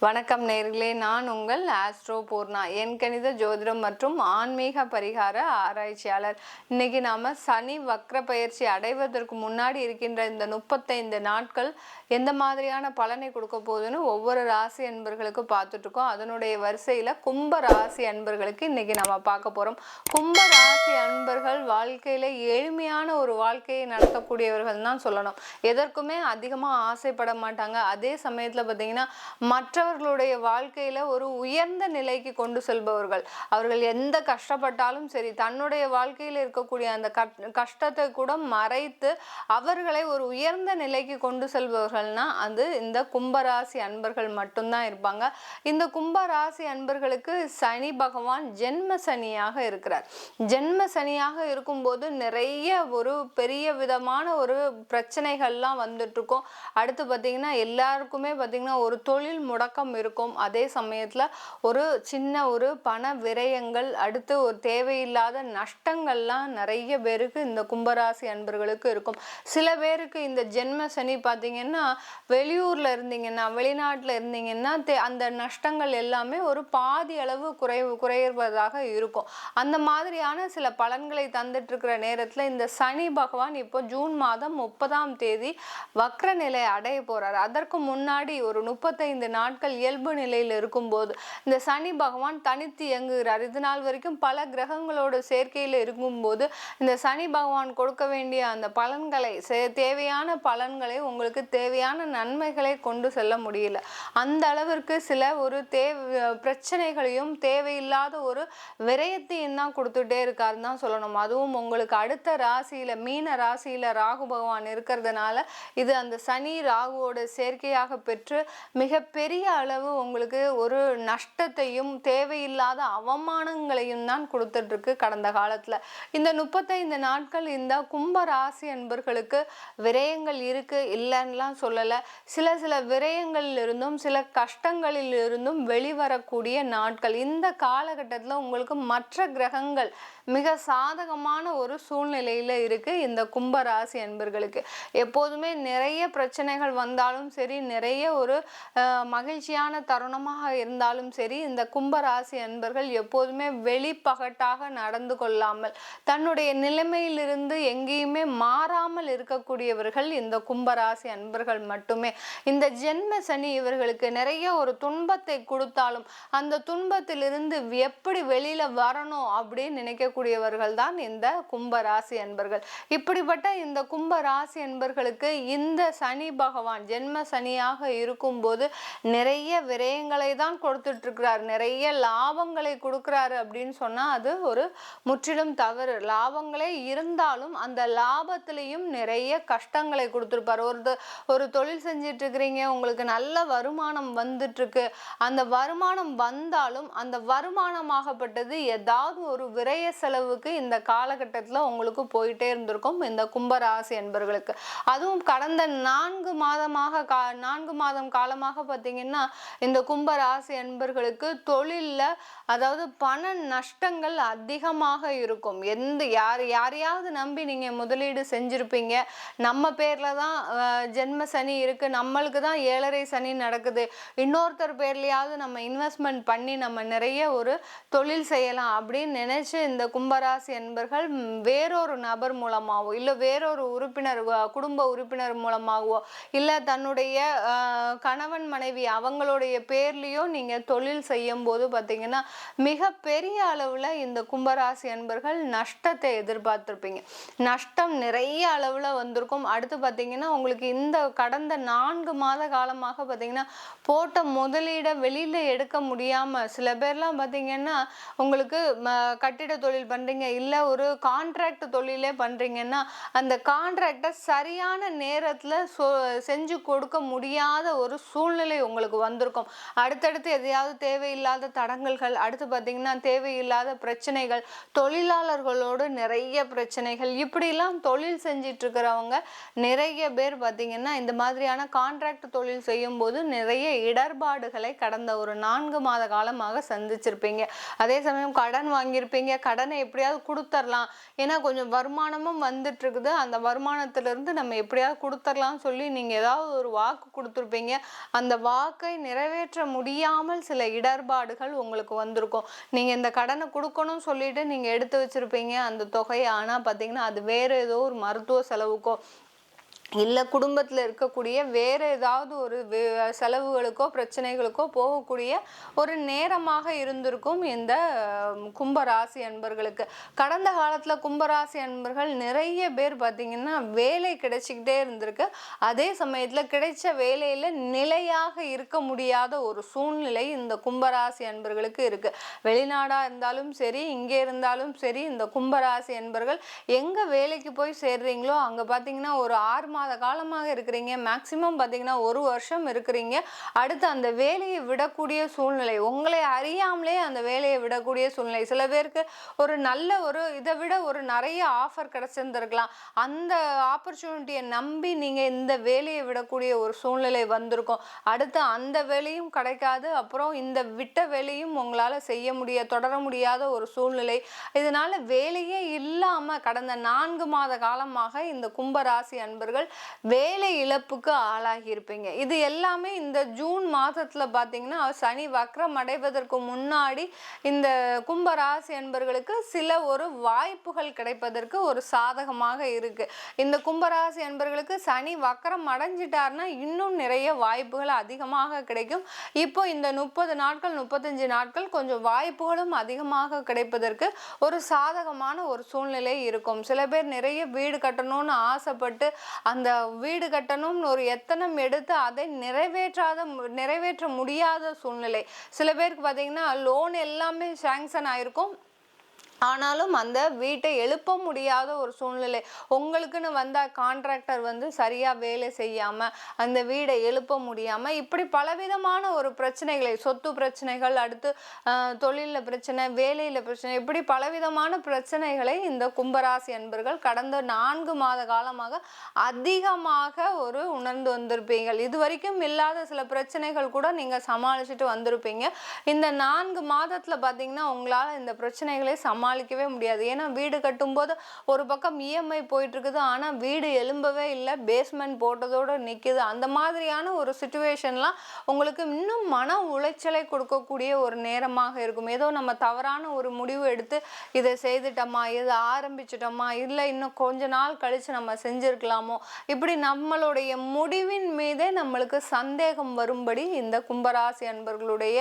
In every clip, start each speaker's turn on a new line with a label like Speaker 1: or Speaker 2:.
Speaker 1: வணக்கம் நேர்களே, நான் உங்கள் ஆஸ்ட்ரோ பூர்ணா, என் கணித ஜோதிடம் மற்றும் ஆன்மீக பரிகார ஆராய்ச்சியாளர். இன்னைக்கு நாம சனி வக்ர பயிற்சி அடைவதற்கு முன்னாடி இருக்கின்ற இந்த 35 நாட்கள் எந்த மாதிரியான பலனை கொடுக்க போகுதுன்னு ஒவ்வொரு ராசி அன்பர்களுக்கு பார்த்துட்டு இருக்கோம். அதனுடைய வரிசையில கும்ப ராசி அன்பர்களுக்கு இன்னைக்கு நம்ம பார்க்க போறோம். கும்ப ராசி அன்பர்கள் வாழ்க்கையில எளிமையான ஒரு வாழ்க்கையை நடத்தக்கூடியவர்கள் தான் சொல்லணும். எதற்குமே அதிகமா ஆசைப்பட மாட்டாங்க. அதே சமயத்துல பார்த்தீங்கன்னா மற்றவர்களுடைய வாழ்க்கையில ஒரு உயர்ந்த நிலைக்கு கொண்டு செல்பவர்கள். அவர்கள் எந்த கஷ்டப்பட்டாலும் சரி, தன்னுடைய வாழ்க்கையில் இருக்கக்கூடிய அந்த கஷ்டத்தை கூட மறைத்து அவர்களை ஒரு உயர்ந்த நிலைக்கு கொண்டு செல்பவர்கள்னா அது இந்த கும்பராசி அன்பர்கள் மட்டும்தான் இருப்பாங்க. இந்த கும்பராசி அன்பர்களுக்கு சனி பகவான் ஜென்ம சனியாக இருக்கிறார். ஜென்ம சனியாக இருக்கும்போது நிறைய ஒரு பெரிய விதமான ஒரு பிரச்சனைகள்லாம் வந்துட்டு இருக்கும். அடுத்து பார்த்தீங்கன்னா எல்லாருக்குமே பார்த்தீங்கன்னா ஒரு தொழில் முடக்கம் இருக்கும். அதே சமயத்துல ஒரு சின்ன ஒரு பண விரயங்கள், அடுத்து ஒரு தேவையில்லாத நஷ்டங்கள்லாம் நிறைய பேருக்கு இந்த கும்பராசி அன்பர்களுக்கு இருக்கும். சில பேருக்கு இந்த ஜென்ம சனி பார்த்தீங்கன்னா வெளியூர்ல இருந்தீங்கன்னா, வெளிநாட்டுல இருந்தீங்கன்னா அந்த நஷ்டங்கள் எல்லாமே ஒரு பாதி அளவு குறைவதாக இருக்கும். அந்த மாதிரியான சில பலன்களை தந்துட்டு இருக்கிற நேரத்துல இந்த சனி பகவான் இப்போ ஜூன் மாதம் 30ஆம் தேதி வக்ர நிலை அடைய போறார். அதற்கு முன்னாடி ஒரு 35 நாட்கள் இயல்பு நிலையில் இருக்கும்போது இந்த சனி பகவான் தனித்து இயங்குகிறார். இது நாள் வரைக்கும் பல கிரகங்களோட சேர்க்கையில் இருக்கும்போது இந்த சனி பகவான் கொடுக்க வேண்டிய அந்த பலன்களை, தேவையான பலன்களை, உங்களுக்கு தேவையான நன்மைகளை கொண்டு செல்ல முடியல. அந்த அளவிற்கு சில ஒரு பிரச்சனைகளையும் தேவையில்லாத ஒரு விரயத்தையும் தான் கொடுத்துட்டே இருக்காருன்னு தான் சொல்லணும். அதுவும் உங்களுக்கு அடுத்த ராசியில மீன ராசியில ராகு பகவான் இருக்கிறதுனால இது அந்த சனி ராகுவோட சேர்க்கையாக பெற்று மிகப்பெரிய அளவு உங்களுக்கு ஒரு நஷ்டத்தையும் தேவையில்லாத அவமானங்களையும் தான் கொடுத்துட்டு இருக்கு கடந்த காலத்துல. இந்த 35 நாட்கள் இந்த கும்ப ராசி அன்பர்களுக்கு விரயங்கள் இருக்கு இல்லைன்னுலாம் சொல்லல. சில விரயங்களில் இருந்தும் சில கஷ்டங்களில் இருந்தும் வெளிவரக்கூடிய நாட்கள். இந்த காலகட்டத்துல உங்களுக்கு மற்ற கிரகங்கள் மிக சாதகமான ஒரு சூழ்நிலையில இருக்கு இந்த கும்ப ராசி அன்பர்களுக்கு. எப்போதுமே நிறைய பிரச்சனைகள் வந்தாலும் சரி, நிறைய ஒரு மகிழ்ச்சியான தருணமாக இருந்தாலும் சரி, இந்த கும்பராசி அன்பர்கள் எப்போதுமே வெளிப்பகட்டாக நடந்து கொள்ளாமல் தன்னுடைய நிலைமையிலிருந்து எங்கேயுமே மாறாமல் இருக்கக்கூடியவர்கள் இந்த கும்பராசி அன்பர்கள் மட்டுமே. இந்த ஜென்ம சனி இவர்களுக்கு நிறைய ஒரு துன்பத்தை கொடுத்தாலும் அந்த துன்பத்திலிருந்து எப்படி வெளியில வரணும் அப்படின்னு நினைக்கக்கூடியவர்கள் தான் இந்த கும்பராசி அன்பர்கள். இப்படிப்பட்ட இந்த கும்பராசி அன்பர்களுக்கு இந்த சனி பகவான் ஜென்ம சனியாக இருக்கும்போது நிறைய விரயங்களை தான் கொடுத்துட்டு இருக்கிறார். நிறைய லாபங்களை கொடுக்கிறாரு அப்படின்னு சொன்னா அது ஒரு முற்றிலும் தவறு. லாபங்களே இருந்தாலும் அந்த லாபத்திலையும் நிறைய கஷ்டங்களை கொடுத்துருப்பார். ஒரு தொழில் செஞ்சிட்டு இருக்கிறீங்க, உங்களுக்கு நல்ல வருமானம் வந்துட்டு இருக்கு. அந்த வருமானம் வந்தாலும் அந்த வருமானமாகப்பட்டது ஏதாவது ஒரு விரய செலவுக்கு இந்த காலகட்டத்துல உங்களுக்கு போயிட்டே இருந்திருக்கும் இந்த கும்பராசி என்பர்களுக்கு. அதுவும் கடந்த 4 மாதம் காலமாக பார்த்தீங்கன்னா இந்த கும்ப ராசி அன்பர்களுக்கு தொழில்ல அதாவது பண நஷ்டங்கள் அதிகமாக இருக்கும். யாரையாவது நம்பி நீங்க முதலீடு செஞ்சிருப்பீங்க. நம்ம பேர்ல தான் ஜென்ம சனி இருக்கு, நம்மளுக்கு தான் 7.5 சனி நடக்குது, இன்னொருத்தர் பேர்லயாவது நம்ம இன்வெஸ்ட்மெண்ட் பண்ணி நம்ம நிறைய ஒரு தொழில் செய்யலாம் அப்படின்னு நினைச்சு இந்த கும்பராசி அன்பர்கள் வேறொரு நபர் மூலமாகவோ இல்லை வேறொரு உறுப்பினர், குடும்ப உறுப்பினர் மூலமாகவோ இல்லை தன்னுடைய கணவன் மனைவி அவங்களுடைய பேர்லயோ நீங்க தொழில் செய்யும் போது பார்த்தீங்கன்னா மிக பெரிய அளவுல இந்த கும்பராசி அன்பர்கள் நஷ்டத்தை எதிர்பார்த்திருப்பீங்க. நஷ்டம் நிறைய அளவுல வந்திருக்கும். அடுத்து பார்த்தீங்கன்னா உங்களுக்கு இந்த கடந்த 4 மாத காலமாக பார்த்தீங்கன்னா போட்ட முதலீடை வெளியில எடுக்க முடியாம சில பேர்லாம் பார்த்தீங்கன்னா உங்களுக்கு கட்டிட தொழில் பண்றீங்க, இல்லை ஒரு கான்ட்ராக்ட் தொழிலே பண்றீங்கன்னா அந்த கான்ட்ராக்டை சரியான நேரத்துல செஞ்சு கொடுக்க முடியாத ஒரு சூழ்நிலை உங்களுக்கு வந்திருக்கும். அடுத்தடுத்து எதையாவது தேவையில்லாத தடங்கல்கள், அடுத்து பார்த்தீங்கன்னா தேவையில்லாத பிரச்சனைகள், தொழிலாளர்களோடு நிறைய பிரச்சனைகள், இப்படிலாம் தொழில் செஞ்சிட்டு இருக்கிறவங்க நிறைய பேர் பார்த்தீங்கன்னா இந்த மாதிரியான கான்ட்ராக்ட் தொழில் செய்யும் போது நிறைய இடர்பாடுகளை கடந்த ஒரு 4 மாத காலமாக சந்திச்சிருப்பீங்க. அதே சமயம் கடன் வாங்கியிருப்பீங்க, கடனை எப்படியாவது கொடுத்துடலாம் கொடுத்துடலாம், ஏன்னா கொஞ்சம் வருமானமும் வந்துட்டு இருக்குது, அந்த வருமானத்திலிருந்து நம்ம எப்படியாவது கொடுத்துடலாம்னு சொல்லி நீங்கள் ஏதாவது ஒரு வாக்கு கொடுத்துருப்பீங்க. அந்த வாக்கை நிறைவேற்ற முடியாமல் சில இடர்பாடுகள் உங்களுக்கு வந்திருக்கும். நீங்கள் இந்த கடனை கொடுக்கணும்னு சொல்லிட்டு நீங்கள் எடுத்து வச்சுருப்பீங்க அந்த தொகையை. ஆனால் பார்த்தீங்கன்னா அது வேறு ஏதோ ஒரு மருத்துவ செலவுக்கோ இல்லை குடும்பத்தில் இருக்கக்கூடிய வேறு ஏதாவது ஒரு செலவுகளுக்கோ பிரச்சனைகளுக்கோ போகக்கூடிய ஒரு நேரமாக இருந்திருக்கும் இந்த கும்பராசி அன்பர்களுக்கு. கடந்த காலத்தில் கும்பராசி அன்பர்கள் நிறைய பேர் பார்த்திங்கன்னா வேலை கிடைச்சிக்கிட்டே இருந்திருக்கு. அதே சமயத்தில் கிடைச்ச வேலையில் நிலையாக இருக்க முடியாத ஒரு சூழ்நிலை இந்த கும்பராசி அன்பர்களுக்கு இருக்குது. வெளிநாடாக இருந்தாலும் சரி, இங்கே இருந்தாலும் சரி, இந்த கும்பராசி அன்பர்கள் எங்கே வேலைக்கு போய் சேர்றீங்களோ அங்கே பார்த்திங்கன்னா ஒரு 6 மாத காலமாக இருக்கிறீங்க, மேக்சிமம் பார்த்தீங்கன்னா 1 வருஷம் இருக்கிறீங்க. அடுத்து அந்த வேலையை விடக்கூடிய சூழ்நிலை, உங்களை அறியாமலே அந்த வேலையை விடக்கூடிய சூழ்நிலை. சில பேருக்கு ஒரு நல்ல ஒரு இதை விட ஒரு நிறைய ஆஃபர் கிடைச்சிருந்துருக்கலாம். அந்த ஆப்பர்ச்சுனிட்டியை நம்பி நீங்கள் இந்த வேலையை விடக்கூடிய ஒரு சூழ்நிலை வந்திருக்கும். அடுத்து அந்த வேலையும் கிடைக்காது, அப்புறம் இந்த விட்ட வேலையும் உங்களால் தொடர முடியாத ஒரு சூழ்நிலை. இதனால வேலையே இல்லாமல் கடந்த 4 மாத காலமாக இந்த கும்பராசி அன்பர்கள் வேலை இழப்புக்கு ஆளாகி இருப்பீங்க. இது எல்லாமே இந்த ஜூன் மாதத்துல பார்த்தீங்கன்னா சனி வக்ரம் அடைவதற்கு முன்னாடி இந்த கும்பராசி அன்பர்களுக்கு சில ஒரு வாய்ப்புகள் கிடைப்பதற்கு ஒரு சாதகமாக இருக்கு. இந்த கும்பராசி அன்பர்களுக்கு சனி வக்ரம் அடைஞ்சிட்டார்னா இன்னும் நிறைய வாய்ப்புகள் அதிகமாக கிடைக்கும். இப்போ இந்த 30 நாட்கள் 35 நாட்கள் கொஞ்சம் வாய்ப்புகளும் அதிகமாக கிடைப்பதற்கு ஒரு சாதகமான ஒரு சூழ்நிலை இருக்கும். சில பேர் நிறைய வீடு கட்டணும்னு ஆசைப்பட்டு அந்த வீடு கட்டணும்னு ஒரு எத்தனம் எடுத்து அதை நிறைவேற்ற முடியாத சூழ்நிலை. சில பேருக்கு பார்த்தீங்கன்னா லோன் எல்லாமே சாங்ஷன் ஆயிருக்கும், ஆனாலும் அந்த வீட்டை எழுப்ப முடியாத ஒரு சூழ்நிலை. உங்களுக்குன்னு வந்த கான்ட்ராக்டர் சரியாக வேலை செய்யாமல் அந்த வீடை எழுப்ப முடியாமல் இப்படி பலவிதமான ஒரு பிரச்சனைகளை, சொத்து பிரச்சனைகள், அடுத்து தொழிலில் பிரச்சனை, வேலையில் பிரச்சனை, இப்படி பலவிதமான பிரச்சனைகளை இந்த கும்பராசி அன்பர்கள் கடந்த 4 மாத காலமாக அதிகமாக உணர்ந்து வந்திருப்பீர்கள். இது வரைக்கும் இல்லாத சில பிரச்சனைகள் கூட நீங்கள் சமாளிச்சுட்டு வந்திருப்பீங்க. இந்த 4 மாதத்தில் பார்த்தீங்கன்னா உங்களால் இந்த பிரச்சனைகளை சமாளிக்கவே முடியாது. ஏன்னா வீடு கட்டும்போது ஒரு பக்கம் இஎம்ஐ போயிட்டு இருக்குது, ஆனால் வீடு எழும்பவே இல்லை, பேஸ்மெண்ட் போட்டதோடு நிற்குது. அந்த மாதிரியான ஒரு சிச்சுவேஷன்லாம் உங்களுக்கு இன்னும் மன உளைச்சலை கொடுக்கக்கூடிய ஒரு நேரமாக இருக்கும். ஏதோ நம்ம தவறான ஒரு முடிவு எடுத்து இதை செய்துட்டோமா, இதை ஆரம்பிச்சிட்டோமா, இல்லை இன்னும் கொஞ்ச நாள் கழித்து நம்ம செஞ்சுருக்கலாமோ, இப்படி நம்மளுடைய முடிவின் மீதே நம்மளுக்கு சந்தேகம் வரும்படி இந்த கும்பராசி அன்பர்களுடைய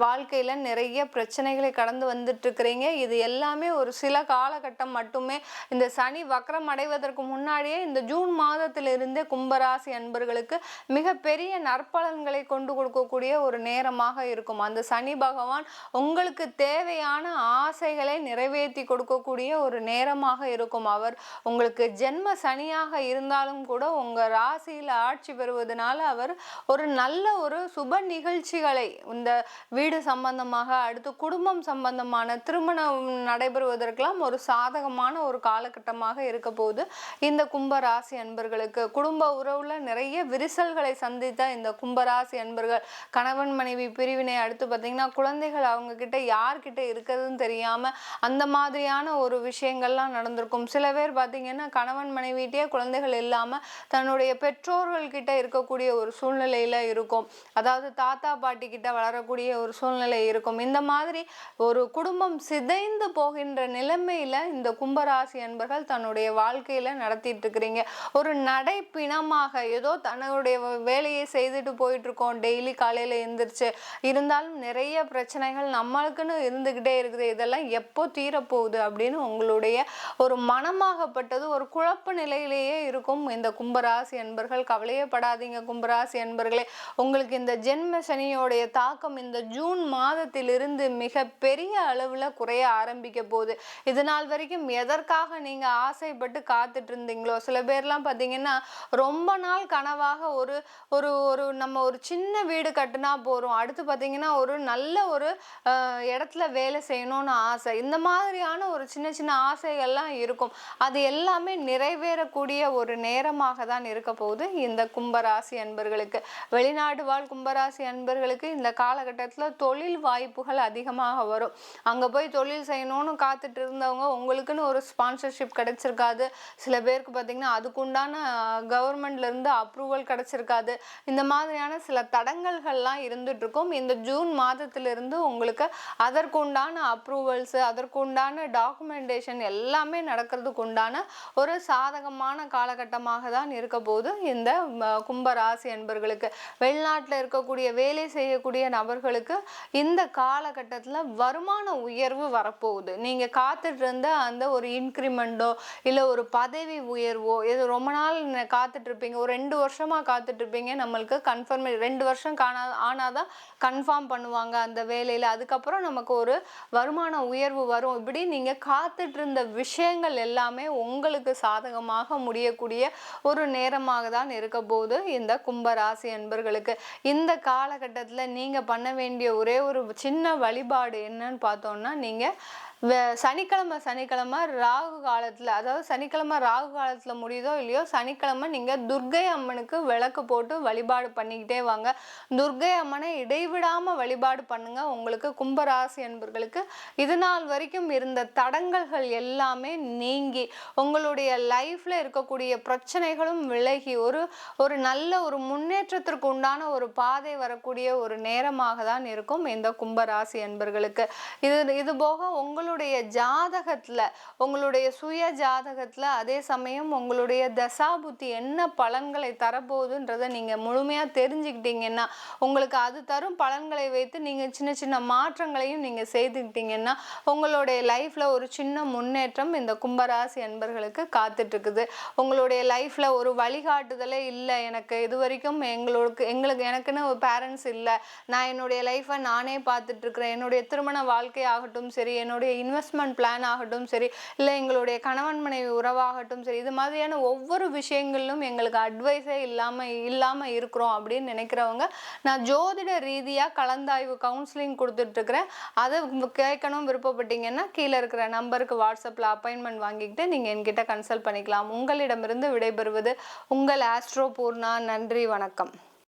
Speaker 1: வாழ்க்கையில் நிறைய பிரச்சனைகளை கடந்து வந்துட்டு இருக்கிறீங்க. இது எல்லாமே ஒரு சில காலகட்டம் மட்டுமே. இந்த சனி வக்ரம் அடைவதற்கு முன்னாடியே இந்த ஜூன் மாதத்திலிருந்தே கும்பராசி அன்பர்களுக்கு மிகப்பெரிய நற்பலன்களை கொண்டு கொடுக்கக்கூடிய ஒரு நேரமாக இருக்கும். அந்த சனி பகவான் உங்களுக்கு தேவையான ஆசைகளை நிறைவேற்றி கொடுக்கக்கூடிய ஒரு நேரமாக இருக்கும். அவர் உங்களுக்கு ஜென்ம சனியாக இருந்தாலும் கூட உங்கள் ராசியில் ஆட்சி பெறுவதனால அவர் ஒரு நல்ல ஒரு சுப நிகழ்ச்சிகளை, இந்த வீடு சம்பந்தமாக, அடுத்து குடும்பம் சம்பந்தமான, திருமணம் நடைபெறுவதற்கெல்லாம் ஒரு சாதகமான ஒரு காலகட்டமாக இருக்க போது இந்த கும்பராசி அன்பர்களுக்கு. குடும்ப உறவுல நிறைய விரிசல்களை சந்தித்த இந்த கும்பராசி அன்பர்கள், கணவன் மனைவி பிரிவினை, அடுத்து பார்த்தீங்கன்னா குழந்தைகள் அவங்க கிட்ட யார்கிட்ட இருக்கிறதுன்னு தெரியாம அந்த மாதிரியான ஒரு விஷயங்கள்லாம் நடந்திருக்கும். சில பேர் பார்த்தீங்கன்னா கணவன் மனைவிட்டே குழந்தைகள் இல்லாம தன்னுடைய பெற்றோர்கள் கிட்ட இருக்கக்கூடிய ஒரு சூழ்நிலையில இருக்கும். அதாவது தாத்தா பாட்டி கிட்ட வளரக்கூடிய ஒரு சூழ்நிலை இருக்கும். இந்த மாதிரி ஒரு குடும்பம் சிதைந்து போகின்ற நிலைமையில இந்த கும்பராசி அன்பர்கள் தன்னுடைய வாழ்க்கையில நடத்திட்டு இருக்கிறீங்க. ஒரு நடைப்பிணமாக ஏதோ தன்னுடைய வேலையை செய்துட்டு போயிட்டு இருக்கோம், டெய்லி காலையில எந்திரிச்சு, இருந்தாலும் நிறைய பிரச்சனைகள் நம்மளுக்குன்னு இருந்துகிட்டே இருக்குது, இதெல்லாம் எப்போ தீரப்போகுது அப்படின்னு உங்களுடைய ஒரு மனமாகப்பட்டது ஒரு குழப்ப நிலையிலேயே இருக்கும் இந்த கும்பராசி அன்பர்கள். கவலையே படாதீங்க கும்பராசி அன்பர்களே, உங்களுக்கு இந்த ஜென்ம சனியோடைய தாக்கம் இந்த ஜூன் மாதத்திலிருந்து மிக பெரிய அளவுல குறைய ஆரம்பிக்க போகுது. இது நாள் வரைக்கும் எதற்காக நீங்க ஆசைப்பட்டு காத்துட்டு இருந்தீங்களோ, சில பேர்லாம் பார்த்தீங்கன்னா ரொம்ப நாள் கனவாக ஒரு ஒரு ஒரு நம்ம ஒரு சின்ன வீடு கட்டுனா போறோம், அடுத்து பார்த்தீங்கன்னா ஒரு நல்ல ஒரு இடத்துல வேலை செய்யணும்னு ஆசை, இந்த மாதிரியான ஒரு சின்ன சின்ன ஆசைகள்லாம் இருக்கும். அது எல்லாமே நிறைவேறக்கூடிய ஒரு நேரமாக தான் இருக்க போகுது இந்த கும்பராசி அன்பர்களுக்கு. வெளிநாடு வாழ் கும்பராசி அன்பர்களுக்கு இந்த காலகட்டத்தில் தொழில் வாய்ப்புகள் அதிகமாக வரும். அங்கே போய் தொழில் செய்யணும் வேணும்னு காத்துட்டு இருந்தவங்க உங்களுக்குன்னு ஒரு ஸ்பான்சர்ஷிப் கிடைச்சிருக்காது. சில பேருக்கு பார்த்தீங்கன்னா அதுக்குண்டான கவர்மெண்ட்லேருந்து அப்ரூவல் கிடைச்சிருக்காது. இந்த மாதிரியான சில தடங்கல்கள்லாம் இருந்துட்டு இருக்கும். இந்த ஜூன் மாதத்திலிருந்து உங்களுக்கு அதற்குண்டான அப்ரூவல்ஸு, அதற்குண்டான டாக்குமெண்டேஷன் எல்லாமே நடக்கிறதுக்கு உண்டான ஒரு சாதகமான காலகட்டமாக தான் இருக்க போது இந்த கும்பராசி அன்பர்களுக்கு. வெளிநாட்டில் இருக்கக்கூடிய வேலை செய்யக்கூடிய நபர்களுக்கு இந்த காலகட்டத்தில் வருமான உயர்வு வரப்போகுது. நீங்கள் காத்துட்டு இருந்த அந்த ஒரு இன்க்ரிமெண்ட்டோ இல்லை ஒரு பதவி உயர்வோ இது ரொம்ப நாள் காத்துட்டு இருப்பீங்க, ஒரு 2 வருஷமாக காத்துட்டு இருப்பீங்க, நம்மளுக்கு கன்ஃபார்ம் 2 வருஷம் ஆனாதான் கன்ஃபார்ம் பண்ணுவாங்க அந்த வேலையில், அதுக்கப்புறம் நமக்கு ஒரு வருமான உயர்வு வரும். இப்படி நீங்கள் காத்துட்டு இருந்த விஷயங்கள் எல்லாமே உங்களுக்கு சாதகமாக முடியக்கூடிய ஒரு நேரமாக தான் இருக்க போது இந்த கும்பராசி அன்பர்களுக்கு. இந்த காலகட்டத்தில் நீங்கள் பண்ண வேண்டிய ஒரே ஒரு சின்ன வழிபாடு என்னன்னு பார்த்தோம்னா, நீங்கள் சனிக்கிழமை ராகு காலத்தில், அதாவது சனிக்கிழமை ராகு காலத்தில் முடியுதோ இல்லையோ, சனிக்கிழமை நீங்கள் துர்க்கை அம்மனுக்கு விளக்கு போட்டு வழிபாடு பண்ணிக்கிட்டே வாங்க. துர்க்கை அம்மனை இடைவிடாமல் வழிபாடு பண்ணுங்க. உங்களுக்கு கும்பராசி அன்பர்களுக்கு இது நாள் வரைக்கும் இருந்த தடங்கல்கள் எல்லாமே நீங்கி உங்களுடைய லைஃப்ல இருக்கக்கூடிய பிரச்சனைகளும் விலகி ஒரு நல்ல ஒரு முன்னேற்றத்திற்கு உண்டான ஒரு பாதை வரக்கூடிய ஒரு நேரமாக தான் இருக்கும் இந்த கும்பராசி அன்பர்களுக்கு. இது போக உங்களுடைய ஜாதகத்துல, உங்களுடைய சுய ஜாதகத்துல அதே சமயம் உங்களுடைய தசாபுத்தி என்ன பலன்களை தரப்போகுதுன்றதை நீங்க முழுமையா தெரிஞ்சுக்கிட்டீங்கன்னா, உங்களுக்கு அது தரும் பலன்களை வைத்து நீங்க சின்ன சின்ன மாற்றங்களையும் நீங்க செய்துக்கிட்டீங்கன்னா உங்களுடைய லைஃப்ல ஒரு சின்ன முன்னேற்றம் இந்த கும்பராசி அன்பர்களுக்கு காத்துட்டு இருக்குது. உங்களுடைய லைஃப்ல ஒரு வழிகாட்டுதலே இல்லை, எனக்கு இது வரைக்கும் எனக்குன்னு ஒரு பேரண்ட்ஸ் இல்லை, நான் என்னுடைய லைஃப்பை நானே பார்த்துட்டு இருக்கிறேன், என்னுடைய திருமண வாழ்க்கை ஆகட்டும் சரி, என்னுடைய இன்வெஸ்ட்மெண்ட் பிளான் ஆகட்டும் சரி, இல்லை எங்களுடைய கணவன் மனைவி உறவாகட்டும் சரி, இது மாதிரியான ஒவ்வொரு விஷயங்களிலும் எங்களுக்கு அட்வைஸே இல்லாமல் இருக்கிறோம் அப்படின்னு நினைக்கிறவங்க, நான் ஜோதிட ரீதியாக கலந்தாய்வு கவுன்சிலிங் கொடுத்துட்ருக்கிறேன். அதை கேட்கணும் விருப்பப்பட்டீங்கன்னா கீழே இருக்கிற நம்பருக்கு வாட்ஸ்அப்பில் அப்பாயின்மெண்ட் வாங்கிக்கிட்டு நீங்கள் என்கிட்ட கன்சல்ட் பண்ணிக்கலாம். உங்களிடமிருந்து விடைபெறுவது உங்கள் ஆஸ்ட்ரோ பூர்ணா. நன்றி, வணக்கம்.